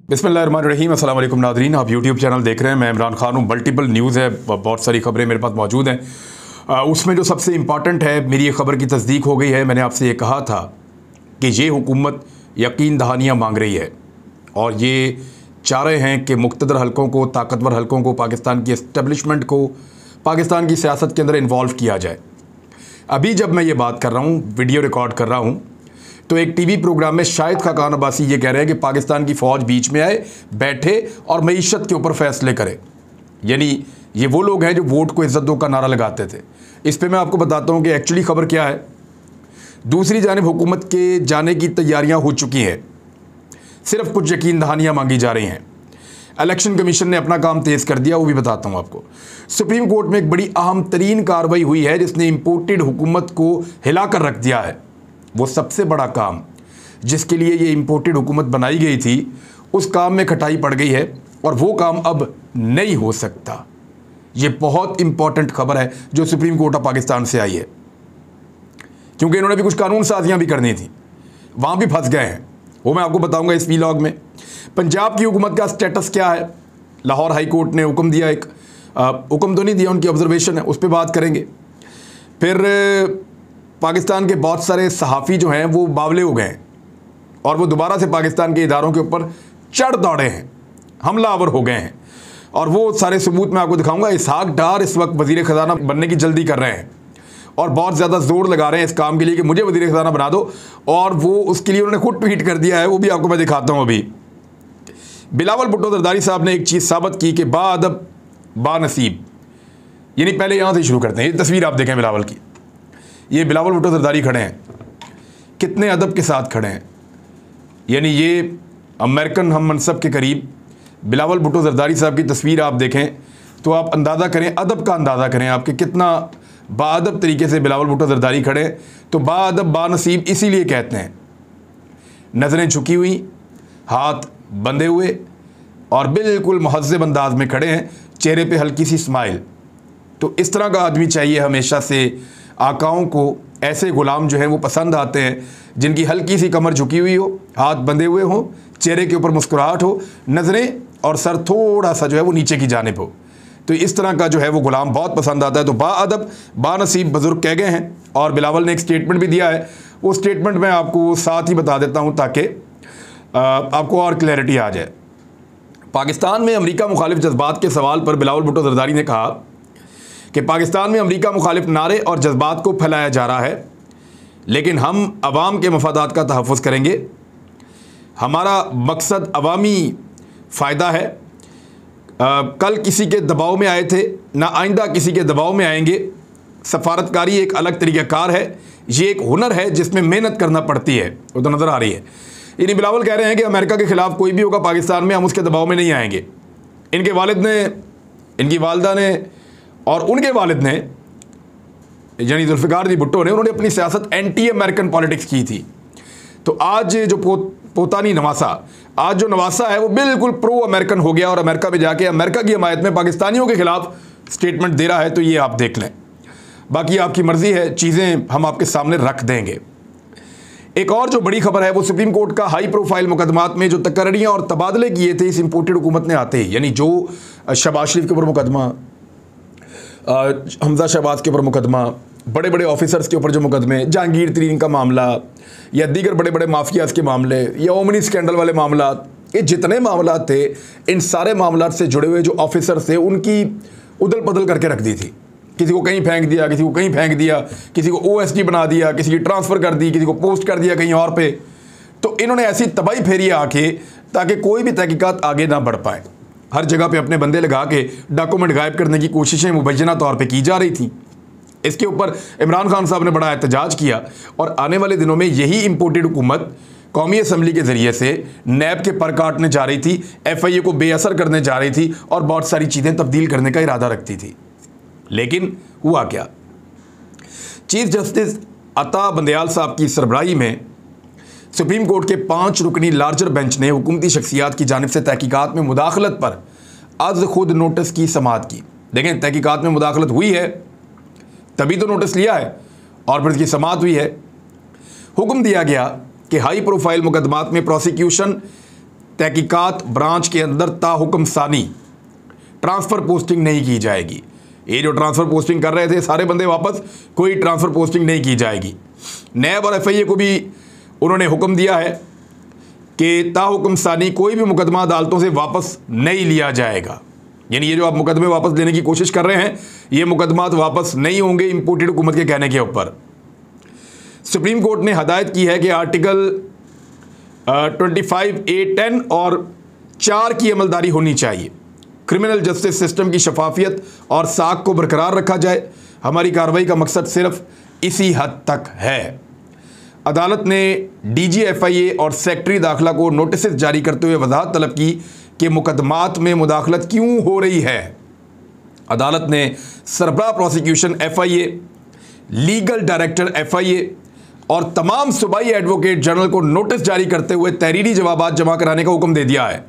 बिस्मिल्लाहिर्रहमानिर्रहीम, अस्सलाम वालेकुम नाज़रीन। आप यूट्यूब चैनल देख रहे हैं। मैं इमरान खान हूँ। मल्टीपल न्यूज़ है, बहुत सारी खबरें मेरे पास मौजूद हैं। उसमें जो सबसे इम्पॉर्टेंट है, मेरी ये खबर की तस्दीक हो गई है। मैंने आपसे ये कहा था कि ये हुकूमत यकीन दहानियाँ मांग रही है और ये चाह रहे हैं कि मुक़्तदर हलकों को, ताकतवर हलकों को, पाकिस्तान की इस्टेब्लिशमेंट को पाकिस्तान की सियासत के अंदर इन्वॉल्व किया जाए। अभी जब मैं ये बात कर रहा हूँ, वीडियो रिकॉर्ड कर रहा हूँ, तो एक टीवी प्रोग्राम में शाहिद खाकान अब्बासी ये कह रहे हैं कि पाकिस्तान की फ़ौज बीच में आए, बैठे और मईशत के ऊपर फैसले करे। यानी ये वो लोग हैं जो वोट को इज़्ज़त दो का नारा लगाते थे। इस पे मैं आपको बताता हूँ कि एक्चुअली खबर क्या है। दूसरी जानिब हुकूमत के जाने की तैयारियाँ हो चुकी हैं, सिर्फ कुछ यकीन दहानियाँ मांगी जा रही हैं। इलेक्शन कमीशन ने अपना काम तेज़ कर दिया, वो भी बताता हूँ आपको। सुप्रीम कोर्ट में एक बड़ी अहम तरीन कार्रवाई हुई है जिसने इम्पोर्टेड हुकूमत को हिला कर रख दिया है। वो सबसे बड़ा काम जिसके लिए ये इम्पोर्टेड हुकूमत बनाई गई थी, उस काम में खटाई पड़ गई है और वो काम अब नहीं हो सकता। ये बहुत इंपॉर्टेंट खबर है जो सुप्रीम कोर्ट ऑफ पाकिस्तान से आई है, क्योंकि इन्होंने भी कुछ कानून साजियाँ भी करनी थी, वहाँ भी फंस गए हैं। वो मैं आपको बताऊँगा इस वीलॉग में। पंजाब की हुकूमत का स्टेटस क्या है। लाहौर हाई कोर्ट ने हुक्म दिया, एक हुक्म तो नहीं दिया, उनकी ऑब्जर्वेशन है, उस पर बात करेंगे। फिर पाकिस्तान के बहुत सारे सहाफ़ी जो हैं वो बावले हो गए हैं और वो दोबारा से पाकिस्तान के इदारों के ऊपर चढ़ दौड़े हैं, हमलावर हो गए हैं। और वो सारे सबूत मैं आपको दिखाऊंगा। इसहाक डार इस वक्त वज़ीर ख़ज़ाना बनने की जल्दी कर रहे हैं और बहुत ज़्यादा ज़ोर लगा रहे हैं इस काम के लिए कि मुझे वज़ीर ख़ज़ाना बना दो, और वो उसके लिए उन्होंने खुद ट्वीट कर दिया है, वो भी आपको मैं दिखाता हूँ। अभी बिलावल भुट्टो ज़रदारी साहब ने एक चीज़ साबित की कि बाअदब बानसीब, यानी पहले यहाँ से शुरू करते हैं। ये तस्वीर आप देखें बिलावल की, ये बिलावल भुट्टो ज़रदारी खड़े हैं, कितने अदब के साथ खड़े हैं। यानी ये अमेरिकन हम मनसब के करीब बिलावल भुट्टो ज़रदारी साहब की तस्वीर आप देखें तो आप अंदाज़ा करें, अदब का अंदाज़ा करें आपके कितना बाअदब तरीके से बिलावल भुट्टो ज़रदारी खड़े हैं। तो बाअदब बानसीब इसीलिए कहते हैं। नज़रें झुकी हुई, हाथ बंधे हुए और बिल्कुल महज़्ज़ब अंदाज में खड़े हैं, चेहरे पे हल्की सी स्माइल। तो इस तरह का आदमी चाहिए हमेशा से। आकाओं को ऐसे ग़ुलाम जो हैं वो पसंद आते हैं, जिनकी हल्की सी कमर झुकी हुई हो, हाथ बंधे हुए हो, चेहरे के ऊपर मुस्कुराहट हो, नज़रें और सर थोड़ा सा जो है वो नीचे की जानिब हो। तो इस तरह का जो है वो ग़ुलाम बहुत पसंद आता है। तो बाअदब बानसीब बुज़ुर्ग कह गए हैं और बिलावल ने एक स्टेटमेंट भी दिया है। वो स्टेटमेंट मैं आपको साथ ही बता देता हूँ ताकि आपको और क्लैरिटी आ जाए। पाकिस्तान में अमरीका मुखालिफ जज्बात के सवाल पर बिलावल भुट्टो ज़रदारी ने कहा कि पाकिस्तान में अमरीका मुखालिफ नारे और जज्बात को फैलाया जा रहा है, लेकिन हम अवाम के मफादात का तहफ़्फ़ुज़ करेंगे। हमारा मकसद अवामी फ़ायदा है। कल किसी के दबाव में आए थे, ना आइंदा किसी के दबाव में आएंगे। सफारतकारी एक अलग तरीक़ाकार है, ये एक हुनर है जिसमें मेहनत करना पड़ती है। वो तो नज़र आ रही है। यानी बिलावल कह रहे हैं कि अमेरिका के ख़िलाफ़ कोई भी होगा पाकिस्तान में, हम उसके दबाव में नहीं आएंगे। इनके वालिद ने, इनकी वालदा ने और उनके वालिद ने, यानी जुल्फ़िकार जी भुट्टो ने, उन्होंने अपनी सियासत एंटी अमेरिकन पॉलिटिक्स की थी। तो आज जो पोतानी नवासा, आज जो नवासा है वो बिल्कुल प्रो अमेरिकन हो गया और अमेरिका में जाके अमेरिका की हमायत में पाकिस्तानियों के ख़िलाफ़ स्टेटमेंट दे रहा है। तो ये आप देख लें, बाकी आपकी मर्ज़ी है, चीज़ें हम आपके सामने रख देंगे। एक और जो बड़ी खबर है वो सुप्रीम कोर्ट का हाई प्रोफाइल मुकदमात में जो तकर्रियाँ और तबादले किए थे इस इम्पोर्टेड हुकूमत ने आते ही, यानी जो शहबाज शरीफ के ऊपर मुकदमा, हमजा शहबाज के ऊपर मुकदमा, बड़े बड़े ऑफिसर्स के ऊपर जो मुकदमे, जहांगीर तरीन का मामला या दीगर बड़े बड़े माफियाज़ के मामले या ओमनी स्कैंडल वाले मामला, ये जितने मामला थे, इन सारे मामला से जुड़े हुए जो ऑफिसर्स थे उनकी उदल बदल करके रख दी थी। किसी को कहीं फेंक दिया, किसी को कहीं फेंक दिया, किसी को OSD बना दिया, किसी की ट्रांसफ़र कर दी, किसी को पोस्ट कर दिया कहीं और पे। तो इन्होंने ऐसी तबाही फेरी आके ताकि कोई भी तहकीकात आगे ना बढ़ पाए। हर जगह पे अपने बंदे लगा के डॉक्यूमेंट गायब करने की कोशिशें मुबैना तौर पे की जा रही थी। इसके ऊपर इमरान खान साहब ने बड़ा एहतजाज किया और आने वाले दिनों में यही इम्पोर्टेड हुकूमत कौमी असम्बली के ज़रिए से नैब के पर काटने जा रही थी, FIA को बेअसर करने जा रही थी और बहुत सारी चीज़ें तब्दील करने का इरादा रखती थी। लेकिन हुआ क्या? चीफ जस्टिस अता बंदयाल साहब की सरबराही में सुप्रीम कोर्ट के 5 रुकनी लार्जर बेंच ने हुकूमती शख्सियात की जानिब से तहकीकात में मुदाखलत पर आज खुद नोटिस की समाअत की। देखें, तहकीकात में मुदाखलत हुई है तभी तो नोटिस लिया है और फिर इसकी समाअत हुई है। हुक्म दिया गया कि हाई प्रोफाइल मुकदमात में प्रोसिक्यूशन तहकीकात ब्रांच के अंदर ताहुक्म सानी ट्रांसफ़र पोस्टिंग नहीं की जाएगी। ये जो ट्रांसफ़र पोस्टिंग कर रहे थे सारे बंदे वापस, कोई ट्रांसफ़र पोस्टिंग नहीं की जाएगी। नैब और FIA को भी उन्होंने हुक्म दिया है कि ताहुक्म सानी कोई भी मुकदमा अदालतों से वापस नहीं लिया जाएगा। यानी ये जो आप मुकदमे वापस लेने की कोशिश कर रहे हैं, ये मुकदमात वापस नहीं होंगे इम्पोर्टेड हुकूमत के कहने के ऊपर। सुप्रीम कोर्ट ने हदायत की है कि आर्टिकल 25A10 और 4 की अमलदारी होनी चाहिए। क्रिमिनल जस्टिस सिस्टम की शफाफियत और साख को बरकरार रखा जाए। हमारी कार्रवाई का मकसद सिर्फ इसी हद तक है। अदालत ने DG FIA और सेक्रेटरी दाखिला को नोटिस जारी करते हुए वजाहत तलब की कि मुकदमात में मुदाखलत क्यों हो रही है। अदालत ने सरबराह prosecution FIA, legal director FIA और तमाम सूबाई एडवोकेट जनरल को नोटिस जारी करते हुए तहरीरी जवाबात जमा कराने का हुक्म दे दिया है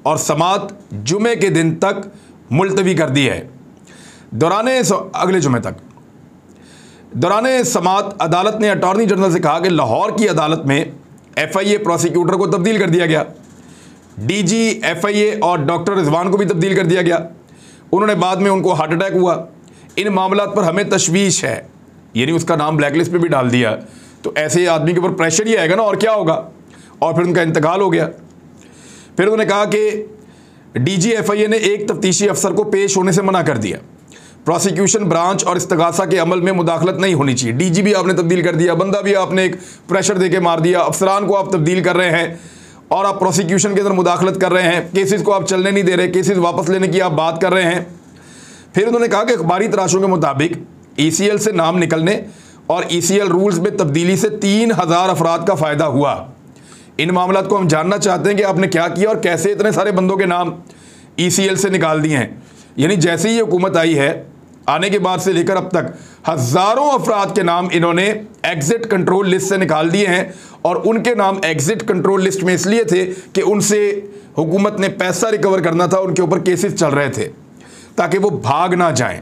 और समात जुमे के दिन तक मुलतवी कर दी है। अगले जुमे तक दौरान समात अदालत ने अटॉर्नी जनरल से कहा कि लाहौर की अदालत में FIA प्रोसिक्यूटर को तब्दील कर दिया गया, DG FIA और डॉक्टर रिजवान को भी तब्दील कर दिया गया। उन्होंने बाद में उनको हार्ट अटैक हुआ। इन मामलात पर हमें तशवीश है, यानी उसका नाम ब्लैकलिस्ट पे भी डाल दिया। तो ऐसे आदमी के ऊपर प्रेशर ही आएगा ना, और क्या होगा। और फिर उनका इंतकाल हो गया। फिर उन्होंने कहा कि DG FIA ने एक तफ्तीशी अफसर को पेश होने से मना कर दिया। प्रोसिक्यूशन ब्रांच और इस्तगासा के अमल में मुदाखलत नहीं होनी चाहिए। DG भी आपने तब्दील कर दिया, बंदा भी आपने एक प्रेशर देके मार दिया, अफसरान को आप तब्दील कर रहे हैं और आप प्रोसिक्यूशन के अंदर मुदाखलत कर रहे हैं। केसेस को आप चलने नहीं दे रहे, केसेस वापस लेने की आप बात कर रहे हैं। फिर उन्होंने कहा कि अखबारी तराशों के मुताबिक ECL से नाम निकलने और ECL रूल्स में तब्दीली से 3000 अफराद का फ़ायदा हुआ। इन मामलात को हम जानना चाहते हैं कि आपने क्या किया और कैसे इतने सारे बंदों के नाम ECL से निकाल दिए हैं। यानी जैसे ही ये हुकूमत आई है, आने के बाद से लेकर अब तक हज़ारों अफराद के नाम इन्होंने एग्जिट कंट्रोल लिस्ट से निकाल दिए हैं। और उनके नाम एग्जिट कंट्रोल लिस्ट में इसलिए थे कि उनसे हुकूमत ने पैसा रिकवर करना था, उनके ऊपर केसेस चल रहे थे ताकि वो भाग ना जाएं।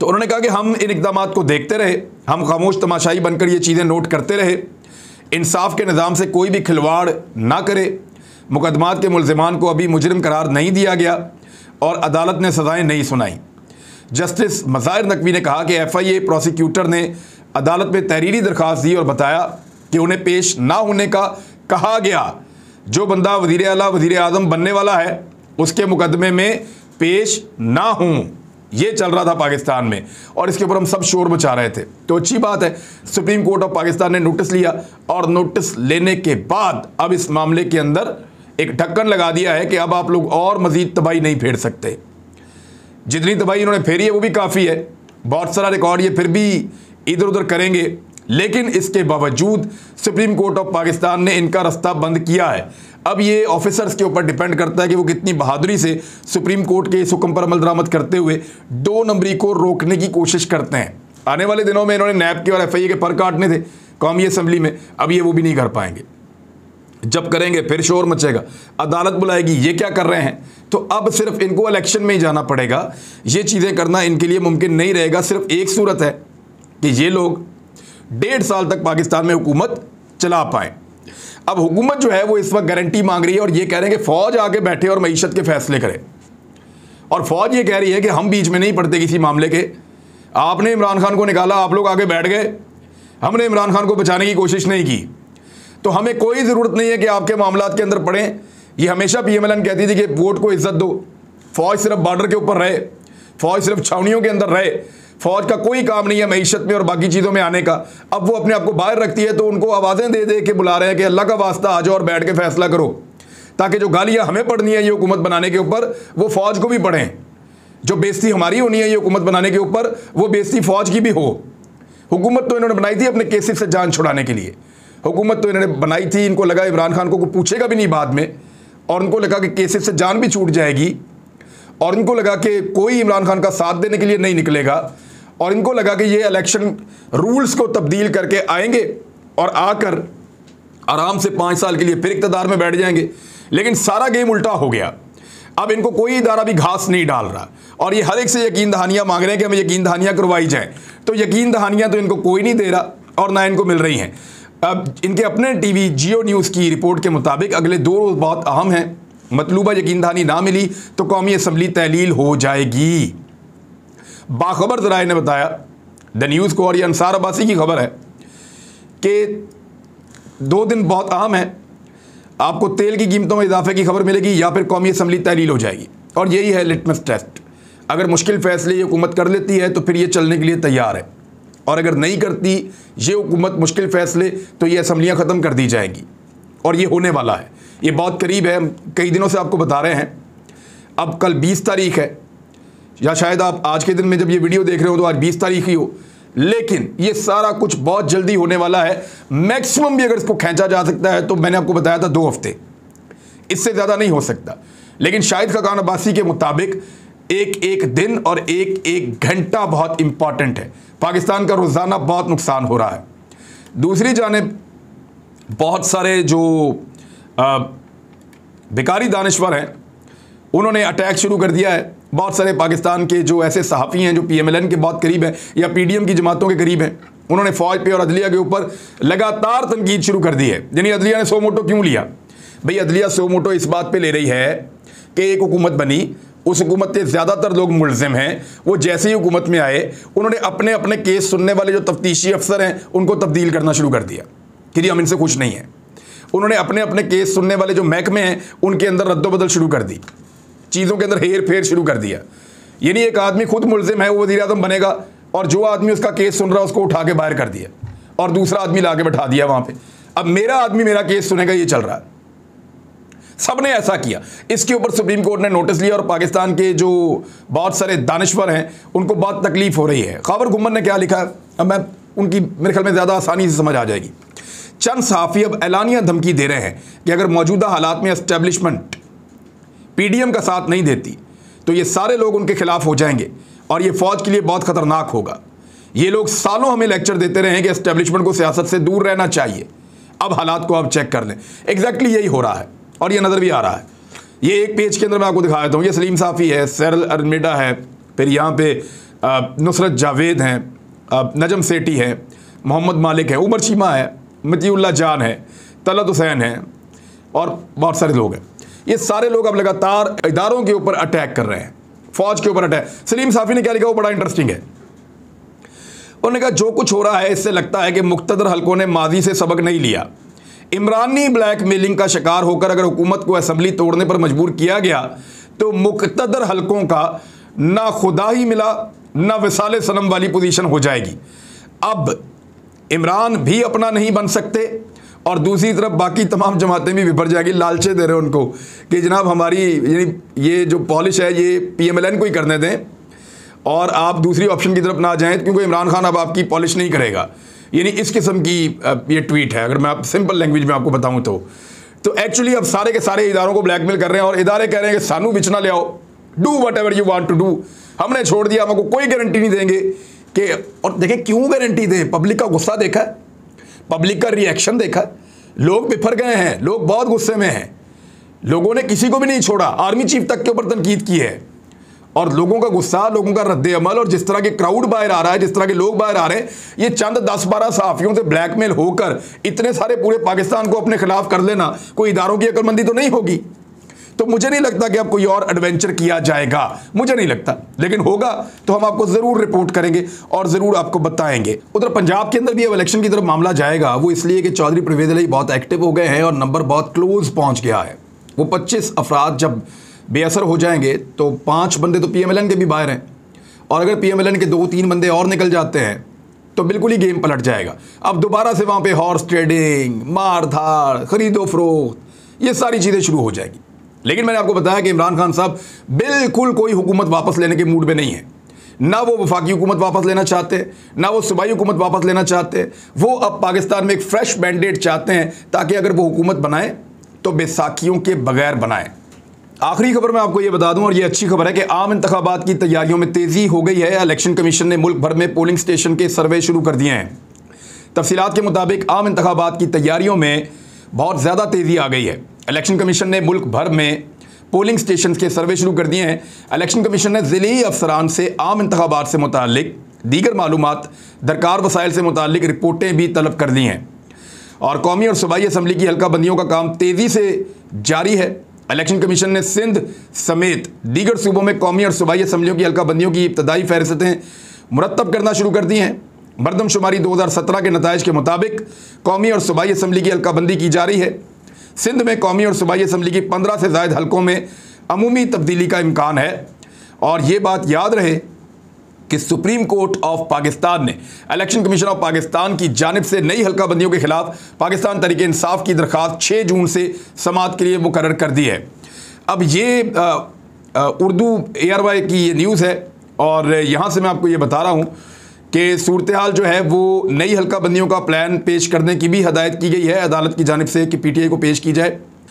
तो उन्होंने कहा कि हम इन इक़दामात को देखते रहे, हम खामोश तमाशाई बनकर ये चीज़ें नोट करते रहे, इंसाफ के निज़ाम से कोई भी खिलवाड़ ना करे। मुकदमात के मुलज़िमान को अभी मुजरिम करार नहीं दिया गया और अदालत ने सज़ाएँ नहीं सुनाई। जस्टिस मज़ाहिर नकवी ने कहा कि FIA प्रोसिक्यूटर ने अदालत में तहरीरी दरख्वास्त दी और बताया कि उन्हें पेश ना होने का कहा गया। जो बंदा वज़ीर आला वज़ीर आज़म बनने वाला है उसके मुकदमे में पेश ना हों, ये चल रहा था पाकिस्तान में और इसके ऊपर हम सब शोर मचा रहे थे। तो अच्छी बात है, सुप्रीम कोर्ट ऑफ पाकिस्तान ने नोटिस लिया और नोटिस लेने के बाद अब इस मामले के अंदर एक ढक्कन लगा दिया है कि अब आप लोग और मज़ीद तबाही नहीं फेर सकते। जितनी तबाही इन्होंने फेरी है वो भी काफ़ी है, बहुत सारा रिकॉर्ड ये फिर भी इधर उधर करेंगे। लेकिन इसके बावजूद सुप्रीम कोर्ट ऑफ पाकिस्तान ने इनका रास्ता बंद किया है। अब ये ऑफिसर्स के ऊपर डिपेंड करता है कि वो कितनी बहादुरी से सुप्रीम कोर्ट के इस हुक्म पर अमल दरामद करते हुए 2 नंबरी को रोकने की कोशिश करते हैं। आने वाले दिनों में इन्होंने नैब के और FIA के पर काटने थे कौमी असम्बली में, अब ये वो भी नहीं कर पाएंगे। जब करेंगे फिर शोर मचेगा, अदालत बुलाएगी, ये क्या कर रहे हैं। तो अब सिर्फ इनको इलेक्शन में ही जाना पड़ेगा। ये चीज़ें करना इनके लिए मुमकिन नहीं रहेगा। सिर्फ एक सूरत है कि ये लोग 1.5 साल तक पाकिस्तान में हुकूमत चला पाएँ। अब हुकूमत जो है वो इस वक्त गारंटी मांग रही है और ये कह रहे हैं कि फ़ौज आगे बैठे और मईशत के फैसले करे। और फ़ौज ये कह रही है कि हम बीच में नहीं पड़ते किसी मामले के। आपने इमरान खान को निकाला, आप लोग आगे बैठ गए, हमने इमरान खान को बचाने की कोशिश नहीं की। तो हमें कोई ज़रूरत नहीं है कि आपके मामलात के अंदर पड़ें। ये हमेशा PMLN कहती थी कि वोट को इज्जत दो, फ़ौज सिर्फ बॉर्डर के ऊपर रहे, फ़ौज सिर्फ छावनियों के अंदर रहे, फ़ौज का कोई काम नहीं है मईशत में और बाकी चीज़ों में आने का। अब वो अपने आप को बाहर रखती है तो उनको आवाज़ें दे दे के बुला रहे हैं कि अल्लाह का वास्ता आ जाओ और बैठ के फैसला करो, ताकि जो गालियाँ हमें पड़नी है ये हुकूमत बनाने के ऊपर वो फ़ौज को भी पढ़ें। जो बेइज्जती हमारी होनी है ये हुकूमत बनाने के ऊपर, वो बेइज्जती फ़ौज की भी हो। हुकूमत तो इन्होंने बनाई थी अपने केसेस से जान छुड़ाने के लिए। हुकूमत तो इन्होंने बनाई थी, इनको लगा इमरान खान को पूछेगा भी नहीं बाद में, और उनको लगा कि केसेस से जान भी छूट जाएगी, और इनको लगा कि कोई इमरान खान का साथ देने के लिए नहीं निकलेगा, और इनको लगा कि ये इलेक्शन रूल्स को तब्दील करके आएंगे और आकर आराम से 5 साल के लिए फिर इक़्तिदार में बैठ जाएंगे। लेकिन सारा गेम उल्टा हो गया। अब इनको कोई इदारा भी घास नहीं डाल रहा और ये हर एक से यकीन दहानियाँ मांग रहे हैं कि हमें यकीन दहानियाँ करवाई जाएँ। तो यकीन दहानियाँ तो इनको कोई नहीं दे रहा और ना इनको मिल रही हैं। अब इनके अपने टीवी जियो न्यूज़ की रिपोर्ट के मुताबिक अगले 2 रोज़ बहुत अहम हैं। मतलूबा यकीन दहानी ना मिली तो कौमी असम्बली तहलील हो जाएगी। बाखबर ज़राए ने बताया द न्यूज़ को, और ये अंसार अब्बासी की खबर है कि 2 दिन बहुत अहम है। आपको तेल की कीमतों में इजाफे की खबर मिलेगी या फिर कौमी असम्बली तहलील हो जाएगी। और यही है लिटमस टेस्ट। अगर मुश्किल फ़ैसले ये हुकूमत कर लेती है तो फिर ये चलने के लिए तैयार है, और अगर नहीं करती ये हुकूमत मुश्किल फ़ैसले तो ये असम्बलियाँ ख़त्म कर दी जाएंगी। और ये होने वाला है, ये बहुत करीब है। हम कई दिनों से आपको बता रहे हैं। अब कल 20 तारीख है, या शायद आप आज के दिन में जब ये वीडियो देख रहे हो तो आज 20 तारीख ही हो, लेकिन ये सारा कुछ बहुत जल्दी होने वाला है। मैक्सिमम भी अगर इसको खींचा जा सकता है तो मैंने आपको बताया था 2 हफ्ते, इससे ज़्यादा नहीं हो सकता। लेकिन शाहिद खाकान अब्बासी के मुताबिक एक एक दिन और एक एक घंटा बहुत इंपॉर्टेंट है। पाकिस्तान का रोज़ाना बहुत नुकसान हो रहा है। दूसरी जानिब बहुत सारे जो बेकारी दानिश्वर हैं उन्होंने अटैक शुरू कर दिया है। बहुत सारे पाकिस्तान के जो ऐसे सहाफ़ी हैं जो PMLN के बहुत करीब हैं या PDM की जमातों के करीब हैं, उन्होंने फ़ौज पे और अदलिया के ऊपर लगातार तनकीद शुरू कर दी है। यानी अदलिया ने सो मोटो क्यों लिया? भाई अदलिया सो मोटो इस बात पे ले रही है कि एक हुकूमत बनी, उस हुकूमत के ज़्यादातर लोग मुलज़िम हैं, वो जैसे ही हुकूमत में आए उन्होंने अपने अपने केस सुनने वाले जो तफ्तीशी अफसर हैं उनको तब्दील करना शुरू कर दिया कि जी हम इनसे खुश नहीं हैं। उन्होंने अपने अपने केस सुनने वाले जो महकमे हैं उनके अंदर रद्दोबदल शुरू कर दी, चीज़ों के अंदर हेर फेर शुरू कर दिया। यानी एक आदमी खुद मुलजिम है, वो वज़ीर-ए-आज़म बनेगा, और जो आदमी उसका केस सुन रहा है उसको उठा के बाहर कर दिया और दूसरा आदमी ला के बैठा दिया वहाँ पे। अब मेरा आदमी मेरा केस सुनेगा, ये चल रहा है। सब ने ऐसा किया। इसके ऊपर सुप्रीम कोर्ट ने नोटिस लिया और पाकिस्तान के जो बहुत सारे दानिश्वर हैं उनको बहुत तकलीफ हो रही है। खबर गुम्मन ने क्या लिखा है, अब मैं उनकी मेरे ख्याल में ज़्यादा आसानी से समझ आ जाएगी। चंद सहाफ़ी अब ऐलानिया धमकी दे रहे हैं कि अगर मौजूदा हालात में एस्टेब्लिशमेंट PDM का साथ नहीं देती तो ये सारे लोग उनके खिलाफ हो जाएंगे और ये फ़ौज के लिए बहुत ख़तरनाक होगा। ये लोग सालों हमें लेक्चर देते रहे हैं कि एस्टेब्लिशमेंट को सियासत से दूर रहना चाहिए। अब हालात को आप चेक कर लें, एग्जैक्टली यही हो रहा है और ये नज़र भी आ रहा है। ये एक पेज के अंदर मैं आपको दिखा देता हूँ। ये सलीम साफ़ी है, सैरल अरमिडा है, फिर यहाँ पे नुसरत जावेद हैं, नजम सेठी है, मोहम्मद मालिक है, उमर चीमा है, मतीउल्लाह जान है, तलत हुसैन है और बहुत सारे लोग हैं। ये सारे लोग अब लगातार इदारों के ऊपर अटैक कर रहे हैं, फ़ौज के ऊपर अटैक। सलीम साफ़ी ने क्या लिखा वो बड़ा इंटरेस्टिंग है। उन्होंने कहा जो कुछ हो रहा है इससे लगता है कि मुक़्तदर हलकों ने माजी से सबक नहीं लिया। इमरानी ब्लैकमेलिंग का शिकार होकर अगर हुकूमत को असम्बली तोड़ने पर मजबूर किया गया तो मुक़्तदर हलकों का ना खुदा ही मिला ना विसाले सनम वाली पोजीशन हो जाएगी। अब इमरान भी अपना नहीं बन सकते और दूसरी तरफ बाकी तमाम जमातें भी विफर जाएगी। लालचे दे रहे हैं उनको कि जनाब हमारी ये जो पॉलिश है ये PMLN को ही करने दें और आप दूसरी ऑप्शन की तरफ ना जाएं, क्योंकि इमरान खान अब आपकी पॉलिश नहीं करेगा। यानी इस किस्म की ये ट्वीट है, अगर मैं आप सिंपल लैंग्वेज में आपको बताऊं तो एक्चुअली अब सारे के सारे इदारों को ब्लैकमेल कर रहे हैं और इदारे कह रहे हैं कि सानू बिचना ले आओ, do whatever you want to do, हमने छोड़ दिया, हमको कोई गारंटी नहीं देंगे कि। और देखें क्यों गारंटी दें, पब्लिक का गुस्सा देखा है, पब्लिक का रिएक्शन देखा है, लोग बिफर गए हैं, लोग बहुत गुस्से में हैं, लोगों ने किसी को भी नहीं छोड़ा, आर्मी चीफ तक के ऊपर तनकीद की है। और लोगों का गुस्सा, लोगों का रद्द अमल और जिस तरह के क्राउड बाहर आ रहा है, जिस तरह के लोग बाहर आ रहे हैं, ये चंद 10-12 सहाफ़ियों से ब्लैकमेल होकर इतने सारे पूरे पाकिस्तान को अपने खिलाफ कर लेना कोई इदारों की अक्लमंदी तो नहीं होगी। तो मुझे नहीं लगता कि अब कोई और एडवेंचर किया जाएगा, मुझे नहीं लगता, लेकिन होगा तो हम आपको ज़रूर रिपोर्ट करेंगे और ज़रूर आपको बताएंगे। उधर पंजाब के अंदर भी अब इलेक्शन की तरफ मामला जाएगा, वो इसलिए कि चौधरी परवेज़ अली बहुत एक्टिव हो गए हैं और नंबर बहुत क्लोज पहुँच गया है। वो 25 अफराद जब बेअसर हो जाएंगे तो 5 बंदे तो PMLN के भी बाहर हैं और अगर PMLN के 2-3 बंदे और निकल जाते हैं तो बिल्कुल ही गेम पलट जाएगा। अब दोबारा से वहाँ पे हॉर्स ट्रेडिंग, मार धाड़, खरीदो फरोख्त, ये सारी चीज़ें शुरू हो जाएगी। लेकिन मैंने आपको बताया कि इमरान खान साहब बिल्कुल कोई हुकूमत वापस लेने के मूड में नहीं है। ना वो वफाकी हुकूमत वापस लेना चाहते, ना वो सूबाई हुकूमत वापस लेना चाहते। वो अब पाकिस्तान में एक फ्रेश मैंडेट चाहते हैं ताकि अगर वो हुकूमत बनाए तो बैसाखियों के बगैर बनाए। आखिरी खबर मैं आपको ये बता दूं और ये अच्छी खबर है कि आम इंतखाबात की तैयारियों में तेज़ी हो गई है। इलेक्शन कमीशन ने मुल्क भर में पोलिंग स्टेशन के सर्वे शुरू कर दिए हैं। तफसीलात के मुताबिक आम इंतखाबात की तैयारियों में बहुत ज़्यादा तेज़ी आ गई है। इलेक्शन कमीशन ने मुल्क भर में पोलिंग स्टेशन के सर्वे शुरू कर दिए हैं। इलेक्शन कमीशन ने ज़िली अफसरान से आम इंतखाबात से मुतालिक दीगर मालूमात, दरकार वसाइल से मुतालिक रिपोर्टें भी तलब कर दी हैं। और कौमी और सूबाई असम्बली की हल्का बंदियों का काम तेज़ी से जारी है। इलेक्शन कमीशन ने सिंध समेत दीगर सूबों में कौमी और सूबाई असम्बलियों की हल्का बंदियों की इब्तदाई फहरिस्तें मुरतब करना शुरू कर दी हैं। मरदमशुमारी 2017 के नताइज के मुताबिक कौमी और सूबाई असम्बली की हल्का बंदी की जा रही है। सिंध में कौमी और सूबाई असम्बली की 15 से ज़ायद हल्कों में अमूमी तब्दीली का इम्कान है। और ये बात याद रहे कि सुप्रीम कोर्ट ऑफ पाकिस्तान ने इलेक्शन कमीशन ऑफ पाकिस्तान की जानिब से नई हल्का बंदियों के खिलाफ पाकिस्तान तहरीक इंसाफ की दरख्वास्त 6 जून से समाअत के लिए मुकर्रर कर दी है। अब ये उर्दू ARY की ये न्यूज़ है और यहाँ से मैं आपको ये बता रहा हूँ कि सूरत हाल जो है वो नई हल्का बंदियों का प्लान पेश करने की भी हदायत की गई है अदालत की जानिब से कि PTI को पेश की जाए।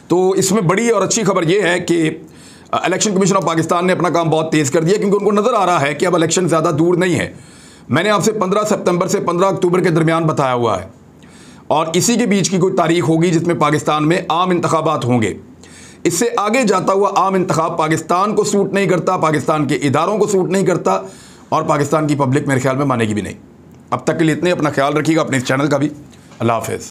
तो इसमें बड़ी और अच्छी खबर ये है कि इलेक्शन कमीशन ऑफ पाकिस्तान ने अपना काम बहुत तेज़ कर दिया, क्योंकि उनको नज़र आ रहा है कि अब इलेक्शन ज़्यादा दूर नहीं है। मैंने आपसे 15 सितंबर से 15 अक्टूबर के दरमियान बताया हुआ है और इसी के बीच की कोई तारीख होगी जिसमें पाकिस्तान में आम इंतखाबात होंगे। इससे आगे जाता हुआ आम इंतखाब पाकिस्तान को सूट नहीं करता, पाकिस्तान के इदारों को सूट नहीं करता और पाकिस्तान की पब्लिक मेरे ख्याल में मानेगी भी नहीं। अब तक के लिए इतने, अपना ख्याल रखिएगा, अपने इस चैनल का भी। अल्लाह हाफ़िज़।